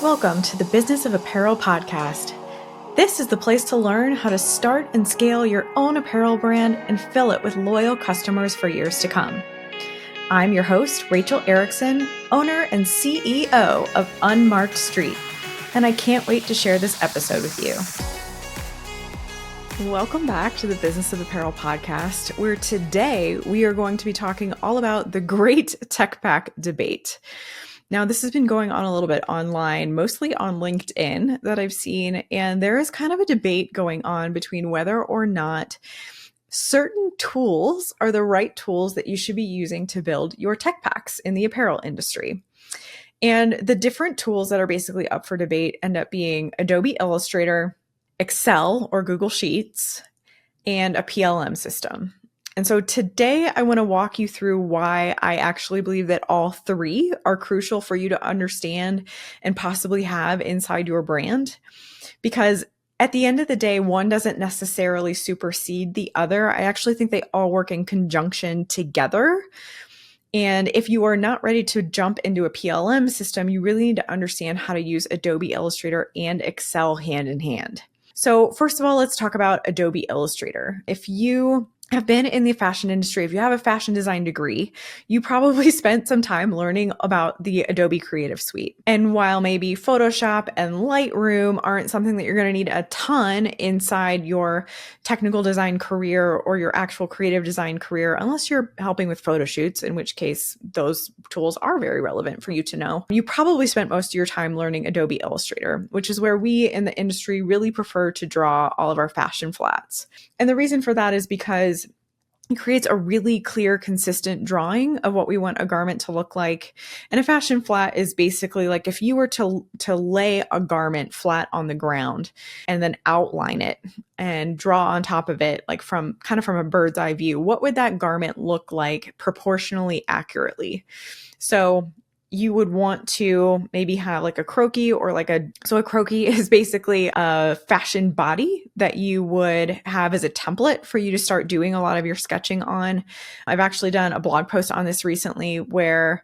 Welcome to the Business of Apparel podcast. This is the place to learn how to start and scale your own apparel brand and fill it with loyal customers for years to come. I'm your host, Rachel Erickson, owner and CEO of Unmarked Street, and I can't wait to share this episode with you. Welcome back to the Business of Apparel podcast, where today we are going to be talking all about the great tech pack debate. Now, this has been going on a little bit online, mostly on LinkedIn that I've seen, and there is kind of a debate going on between whether or not certain tools are the right tools that you should be using to build your tech packs in the apparel industry. And the different tools that are basically up for debate end up being Adobe Illustrator, Excel or Google Sheets, and a PLM system. And so today I want to walk you through why I actually believe that all three are crucial for you to understand and possibly have inside your brand. Because at the end of the day, one doesn't necessarily supersede the other. I actually think they all work in conjunction together. And if you are not ready to jump into a PLM system, you really need to understand how to use Adobe Illustrator and Excel hand in hand. So first of all, let's talk about Adobe Illustrator. If you have been in the fashion industry, if you have a fashion design degree, you probably spent some time learning about the Adobe Creative Suite. And while maybe Photoshop and Lightroom aren't something that you're going to need a ton inside your technical design career or your actual creative design career, unless you're helping with photo shoots, in which case those tools are very relevant for you to know, you probably spent most of your time learning Adobe Illustrator, which is where we in the industry really prefer to draw all of our fashion flats. And the reason for that is because it creates a really clear, consistent drawing of what we want a garment to look like. And a fashion flat is basically like if you were to lay a garment flat on the ground and then outline it and draw on top of it, like from a bird's eye view, what would that garment look like proportionally accurately? So you would want to maybe have like a croquis or so a croquis is basically a fashion body that you would have as a template for you to start doing a lot of your sketching on. I've actually done a blog post on this recently where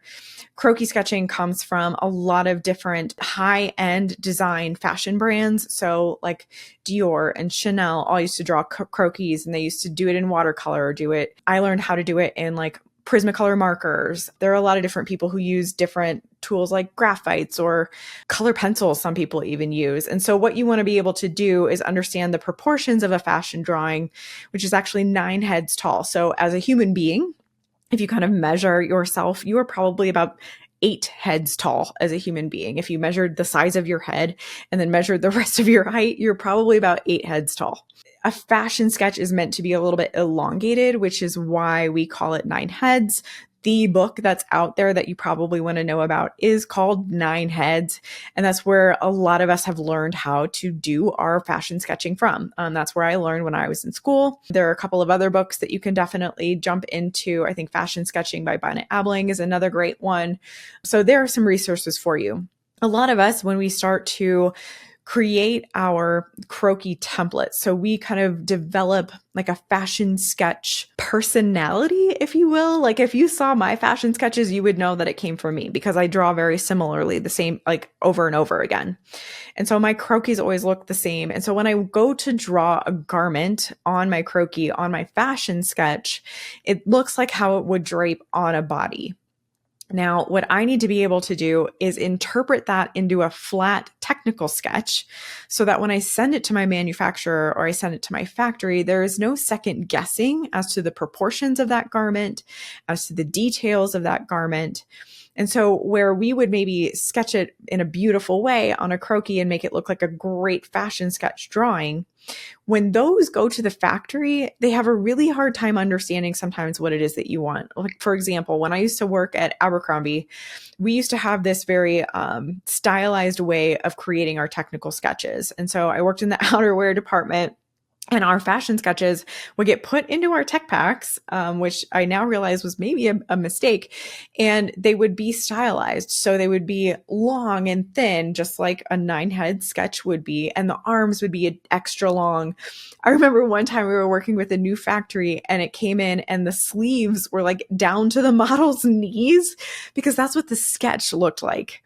croquis sketching comes from a lot of different high-end design fashion brands. So like Dior and Chanel all used to draw croquis, and they used to do it in watercolor or do it. I learned how to do it in like Prismacolor markers. There are a lot of different people who use different tools like graphites or color pencils, some people even use. And so what you want to be able to do is understand the proportions of a fashion drawing, which is actually 9 heads tall. So as a human being, if you kind of measure yourself, you are probably about 8 heads tall as a human being. If you measured the size of your head and then measured the rest of your height, you're probably about 8 heads tall. A fashion sketch is meant to be a little bit elongated, which is why we call it 9 heads. The book that's out there that you probably want to know about is called 9 Heads. And that's where a lot of us have learned how to do our fashion sketching from. That's where I learned when I was in school. There are a couple of other books that you can definitely jump into. I think Fashion Sketching by Bonnet Abeling is another great one. So there are some resources for you. A lot of us, when we start to create our croquis templates. So we kind of develop like a fashion sketch personality, if you will. Like if you saw my fashion sketches, you would know that it came from me because I draw very similarly, the same, like over and over again. And so my croquis always look the same. And so when I go to draw a garment on my croquis, on my fashion sketch, it looks like how it would drape on a body. Now, what I need to be able to do is interpret that into a flat technical sketch so that when I send it to my manufacturer or I send it to my factory, there is no second guessing as to the proportions of that garment, as to the details of that garment. And so where we would maybe sketch it in a beautiful way on a croquis and make it look like a great fashion sketch drawing, when those go to the factory, they have a really hard time understanding sometimes what it is that you want. Like, for example, when I used to work at Abercrombie, we used to have this very stylized way of creating our technical sketches. And so I worked in the outerwear department. And our fashion sketches would get put into our tech packs, which I now realize was maybe a mistake, and they would be stylized. So they would be long and thin, just like a 9-head sketch would be, and the arms would be extra long. I remember one time we were working with a new factory and it came in and the sleeves were like down to the model's knees because that's what the sketch looked like.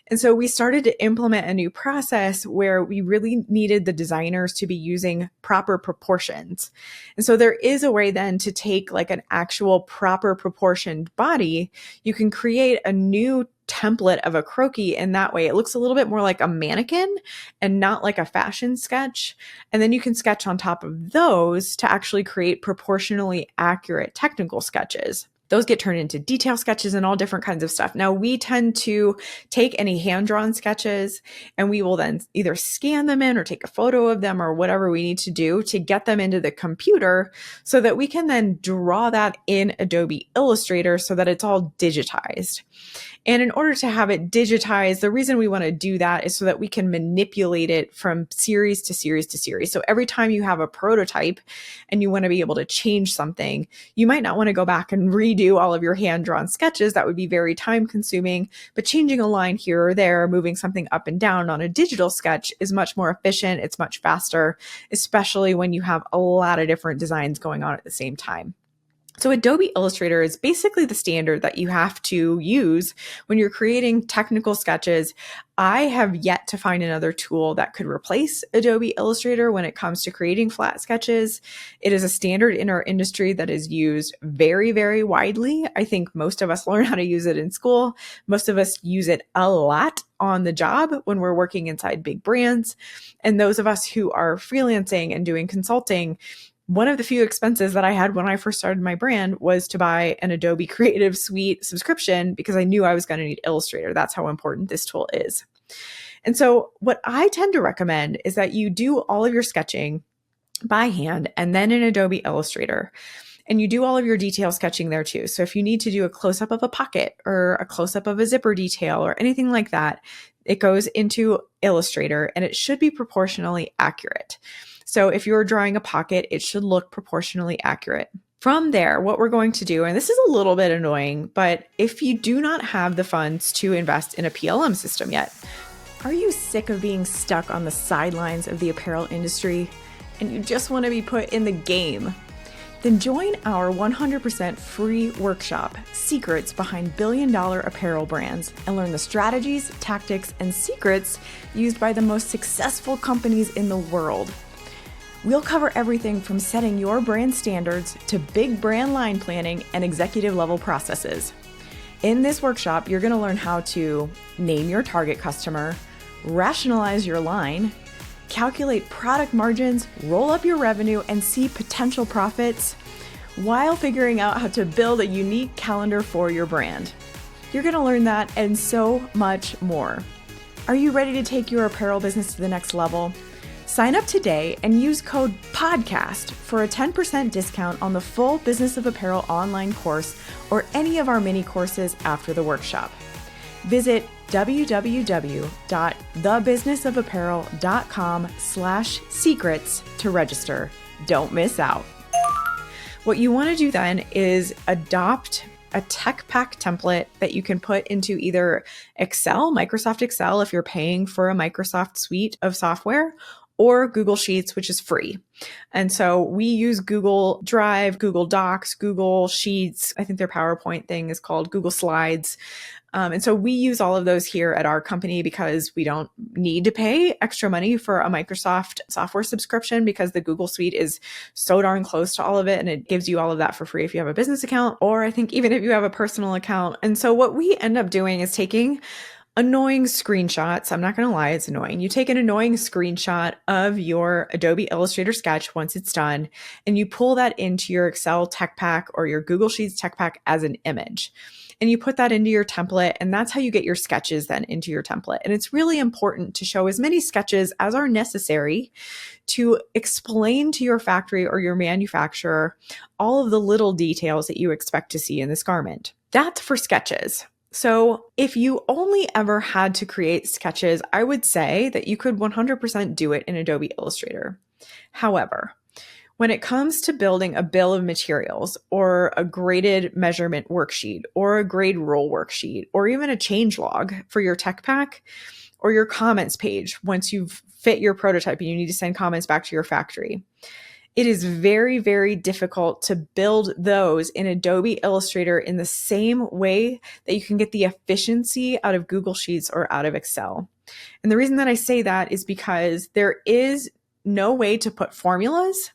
And so we started to implement a new process where we really needed the designers to be using proper proportions. And so there is a way then to take like an actual proper proportioned body. You can create a new template of a croquis in that way. It looks a little bit more like a mannequin and not like a fashion sketch. And then you can sketch on top of those to actually create proportionally accurate technical sketches. Those get turned into detail sketches and all different kinds of stuff. Now, we tend to take any hand-drawn sketches and we will then either scan them in or take a photo of them or whatever we need to do to get them into the computer so that we can then draw that in Adobe Illustrator so that it's all digitized. And in order to have it digitized, the reason we want to do that is so that we can manipulate it from series to series to series. So every time you have a prototype and you want to be able to change something, you might not want to go back and redo all of your hand-drawn sketches. That would be very time consuming, but changing a line here or there, moving something up and down on a digital sketch is much more efficient. It's much faster, especially when you have a lot of different designs going on at the same time. So Adobe Illustrator is basically the standard that you have to use when you're creating technical sketches. I have yet to find another tool that could replace Adobe Illustrator when it comes to creating flat sketches. It is a standard in our industry that is used very, very widely. I think most of us learn how to use it in school. Most of us use it a lot on the job when we're working inside big brands. And those of us who are freelancing and doing consulting, one of the few expenses that I had when I first started my brand was to buy an Adobe Creative Suite subscription because I knew I was going to need Illustrator. That's how important this tool is. And so what I tend to recommend is that you do all of your sketching by hand and then in Adobe Illustrator. And you do all of your detail sketching there too. So if you need to do a close-up of a pocket or a close-up of a zipper detail or anything like that, it goes into Illustrator and it should be proportionally accurate. So if you're drawing a pocket, it should look proportionally accurate. From there, what we're going to do, and this is a little bit annoying, but if you do not have the funds to invest in a PLM system yet, are you sick of being stuck on the sidelines of the apparel industry and you just want to be put in the game? Then join our 100% free workshop, Secrets Behind Billion-Dollar Apparel Brands, and learn the strategies, tactics, and secrets used by the most successful companies in the world. We'll cover everything from setting your brand standards to big brand line planning and executive level processes. In this workshop, you're going to learn how to name your target customer, rationalize your line, calculate product margins, roll up your revenue, and see potential profits while figuring out how to build a unique calendar for your brand. You're going to learn that and so much more. Are you ready to take your apparel business to the next level? Sign up today and use code PODCAST for a 10% discount on the full Business of Apparel online course or any of our mini courses after the workshop. Visit www.thebusinessofapparel.com/secrets to register. Don't miss out. What you want to do then is adopt a tech pack template that you can put into either Excel, Microsoft Excel, if you're paying for a Microsoft suite of software, or Google Sheets, which is free. And so we use Google Drive, Google Docs, Google Sheets. I think their PowerPoint thing is called Google Slides. And so we use all of those here at our company because we don't need to pay extra money for a Microsoft software subscription because the Google Suite is so darn close to all of it. And it gives you all of that for free if you have a business account, or I think even if you have a personal account. And so what we end up doing is taking annoying screenshots. I'm not going to lie, it's annoying. You take an annoying screenshot of your Adobe Illustrator sketch once it's done, and you pull that into your Excel tech pack or your Google Sheets tech pack as an image. And you put that into your template, and that's how you get your sketches then into your template. And it's really important to show as many sketches as are necessary to explain to your factory or your manufacturer all of the little details that you expect to see in this garment. That's for sketches. So if you only ever had to create sketches, I would say that you could 100% do it in Adobe Illustrator. However, when it comes to building a bill of materials or a graded measurement worksheet or a grade roll worksheet or even a change log for your tech pack or your comments page, once you've fit your prototype and you need to send comments back to your factory, It is very, very difficult to build those in Adobe Illustrator in the same way that you can get the efficiency out of Google Sheets or out of Excel. And the reason that I say that is because there is no way to put formulas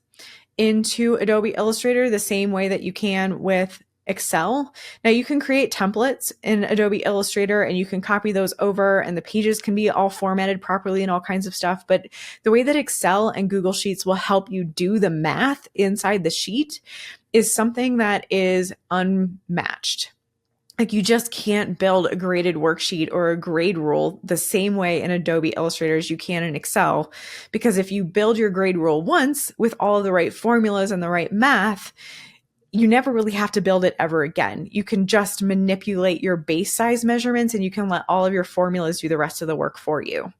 into Adobe Illustrator the same way that you can with Excel. Now you can create templates in Adobe Illustrator and you can copy those over and the pages can be all formatted properly and all kinds of stuff. But the way that Excel and Google Sheets will help you do the math inside the sheet is something that is unmatched. Like you just can't build a graded worksheet or a grade rule the same way in Adobe Illustrator as you can in Excel. Because if you build your grade rule once with all of the right formulas and the right math, you never really have to build it ever again. You can just manipulate your base size measurements and you can let all of your formulas do the rest of the work for you.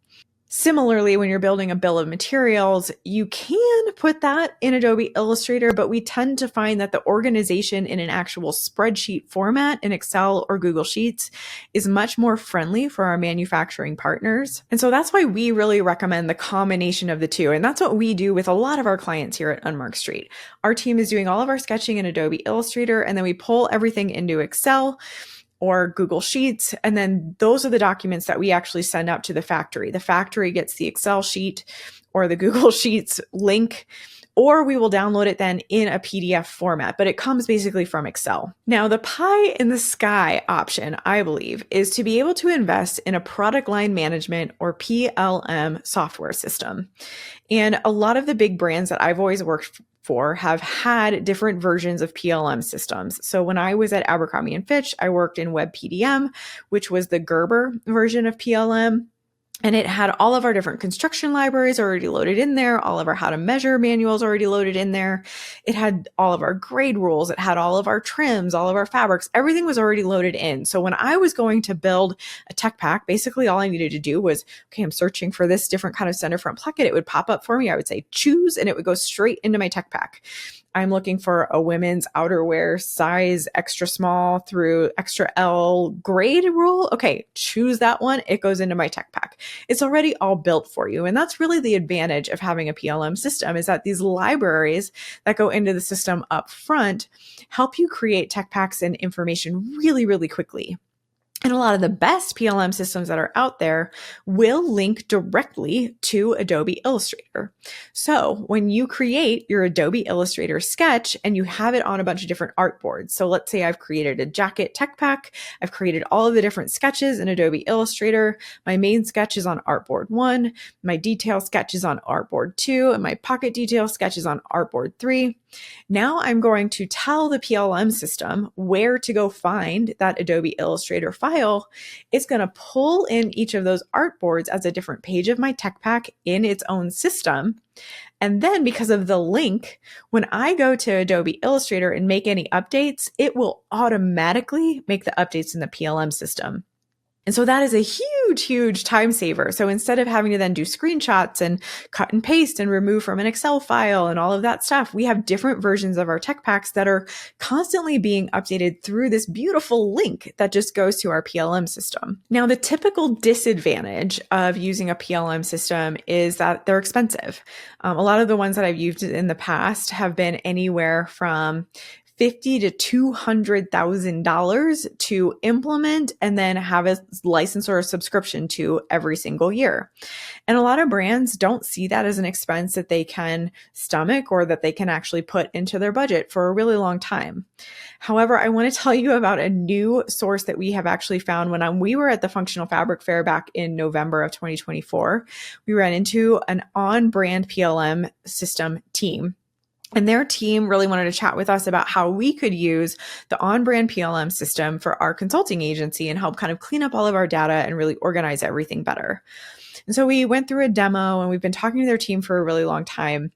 Similarly, when you're building a bill of materials, you can put that in Adobe Illustrator, but we tend to find that the organization in an actual spreadsheet format in Excel or Google Sheets is much more friendly for our manufacturing partners. And so that's why we really recommend the combination of the two. And that's what we do with a lot of our clients here at Unmarked Street. Our team is doing all of our sketching in Adobe Illustrator, and then we pull everything into Excel or Google Sheets. And then those are the documents that we actually send out to the factory. The factory gets the Excel sheet or the Google Sheets link, or we will download it then in a PDF format, but it comes basically from Excel. Now, the pie in the sky option, I believe, is to be able to invest in a product line management or PLM software system. And a lot of the big brands that I've always worked for have had different versions of PLM systems. So when I was at Abercrombie & Fitch, I worked in Web PDM, which was the Gerber version of PLM. And it had all of our different construction libraries already loaded in there, all of our how to measure manuals already loaded in there. It had all of our grade rules. It had all of our trims, all of our fabrics. Everything was already loaded in. So when I was going to build a tech pack, basically all I needed to do was, okay, I'm searching for this different kind of center front placket. It would pop up for me. I would say choose, and it would go straight into my tech pack. I'm looking for a women's outerwear size extra small through extra L grade rule. Okay, choose that one. It goes into my tech pack. It's already all built for you. And that's really the advantage of having a PLM system, is that these libraries that go into the system up front help you create tech packs and information really, really quickly. And a lot of the best PLM systems that are out there will link directly to Adobe Illustrator. So when you create your Adobe Illustrator sketch and you have it on a bunch of different artboards, so let's say I've created a jacket tech pack, I've created all of the different sketches in Adobe Illustrator. My main sketch is on artboard 1, my detail sketch is on artboard 2, and my pocket detail sketch is on artboard 3. Now I'm going to tell the PLM system where to go find that Adobe Illustrator file. It's going to pull in each of those artboards as a different page of my tech pack in its own system. And then because of the link, when I go to Adobe Illustrator and make any updates, it will automatically make the updates in the PLM system. And so that is a huge, huge time saver. So instead of having to then do screenshots and cut and paste and remove from an Excel file and all of that stuff, we have different versions of our tech packs that are constantly being updated through this beautiful link that just goes to our PLM system. Now, the typical disadvantage of using a PLM system is that they're expensive. A lot of the ones that I've used in the past have been anywhere from $50,000 to $200,000 to implement and then have a license or a subscription to every single year. And a lot of brands don't see that as an expense that they can stomach or that they can actually put into their budget for a really long time. However, I want to tell you about a new source that we have actually found when we were at the Functional Fabric Fair back in November of 2024. We ran into an on-brand PLM system team. And their team really wanted to chat with us about how we could use the on-brand PLM system for our consulting agency and help kind of clean up all of our data and really organize everything better. And so we went through a demo and we've been talking to their team for a really long time.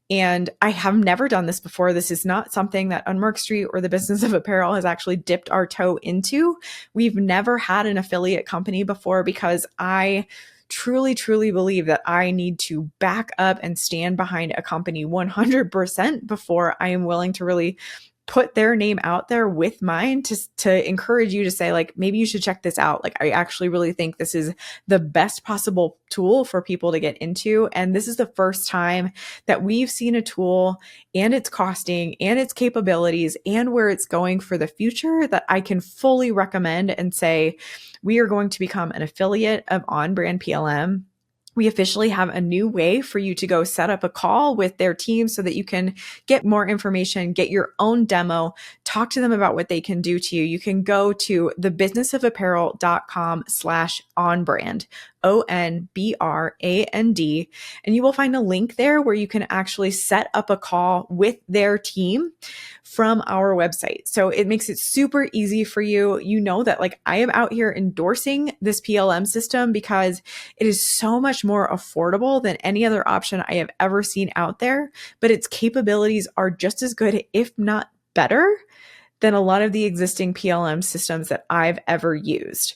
And I have never done this before. This is not something that Unmarked Street or the business of apparel has actually dipped our toe into. We've never had an affiliate company before because I truly, truly believe that I need to back up and stand behind a company 100% before I am willing to really put their name out there with mine to encourage you to say, like, maybe you should check this out. Like, I actually really think this is the best possible tool for people to get into. And this is the first time that we've seen a tool and its costing and its capabilities and where it's going for the future that I can fully recommend and say, we are going to become an affiliate of On Brand PLM. We officially have a new way for you to go set up a call with their team so that you can get more information, get your own demo, talk to them about what they can do to you. You can go to thebusinessofapparel.com/onbrand, ONBRAND, and you will find a link there where you can actually set up a call with their team from our website. So it makes it super easy for you. You know that, like, I am out here endorsing this PLM system because it is so much more affordable than any other option I have ever seen out there, but its capabilities are just as good, if not better, than a lot of the existing PLM systems that I've ever used.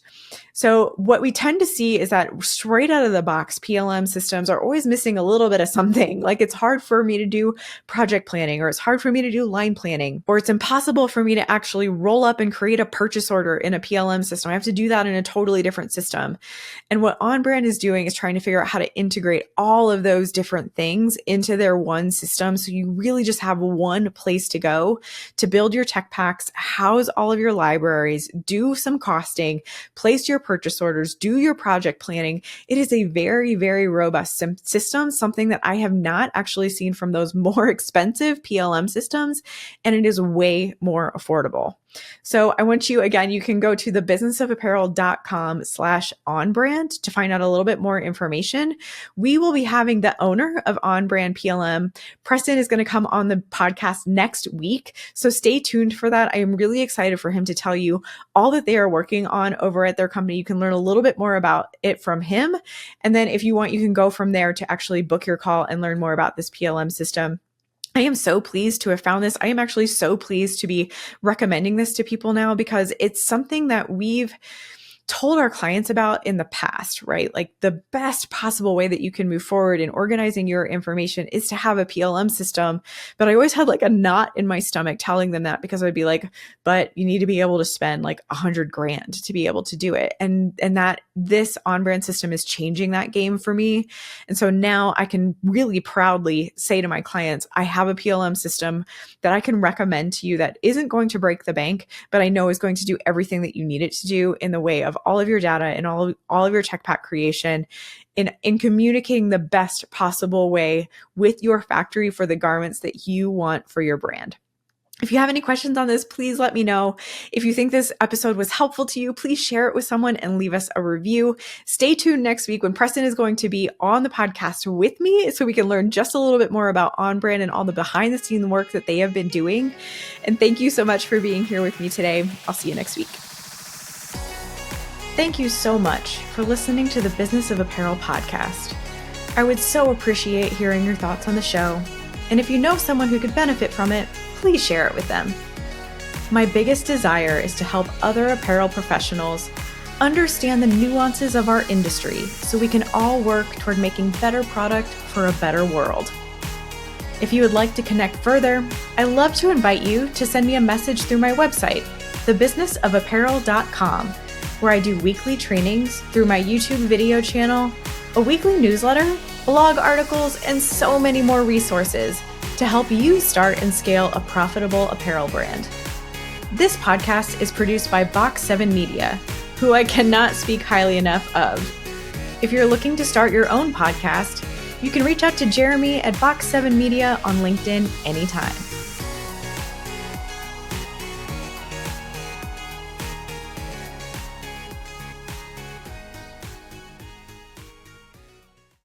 So what we tend to see is that straight out of the box, PLM systems are always missing a little bit of something. Like, it's hard for me to do project planning, or it's hard for me to do line planning, or it's impossible for me to actually roll up and create a purchase order in a PLM system. I have to do that in a totally different system. And what On Brand is doing is trying to figure out how to integrate all of those different things into their one system. So you really just have one place to go to build your tech packs, house all of your libraries, do some costing, place your purchase orders, do your project planning. It is a very, very robust system, something that I have not actually seen from those more expensive PLM systems, and it is way more affordable. So I want you, again, you can go to thebusinessofapparel.com/onbrand to find out a little bit more information. We will be having the owner of On Brand PLM, Preston, is going to come on the podcast next week. So stay tuned for that. I am really excited for him to tell you all that they are working on over at their company. You can learn a little bit more about it from him. And then if you want, you can go from there to actually book your call and learn more about this PLM system. I am so pleased to have found this. I am actually so pleased to be recommending this to people now, because it's something that we've told our clients about in the past, right? Like, the best possible way that you can move forward in organizing your information is to have a PLM system. But I always had like a knot in my stomach telling them that, because I'd be like, but you need to be able to spend like $100,000 to be able to do it. And that this On Brand system is changing that game for me. And so now I can really proudly say to my clients, I have a PLM system that I can recommend to you that isn't going to break the bank, but I know is going to do everything that you need it to do in the way of all of your data and all of your tech pack creation, in communicating the best possible way with your factory for the garments that you want for your brand. If you have any questions on this, please let me know. If you think this episode was helpful to you, please share it with someone and leave us a review. Stay tuned next week when Preston is going to be on the podcast with me, so we can learn just a little bit more about On Brand and all the behind the scenes work that they have been doing. And thank you so much for being here with me today. I'll see you next week. Thank you so much for listening to the Business of Apparel podcast. I would so appreciate hearing your thoughts on the show. And if you know someone who could benefit from it, please share it with them. My biggest desire is to help other apparel professionals understand the nuances of our industry so we can all work toward making better product for a better world. If you would like to connect further, I'd love to invite you to send me a message through my website, thebusinessofapparel.com, where I do weekly trainings through my YouTube video channel, a weekly newsletter, blog articles, and so many more resources to help you start and scale a profitable apparel brand. This podcast is produced by Box 7 Media, who I cannot speak highly enough of. If you're looking to start your own podcast, you can reach out to Jeremy at Box 7 Media on LinkedIn anytime.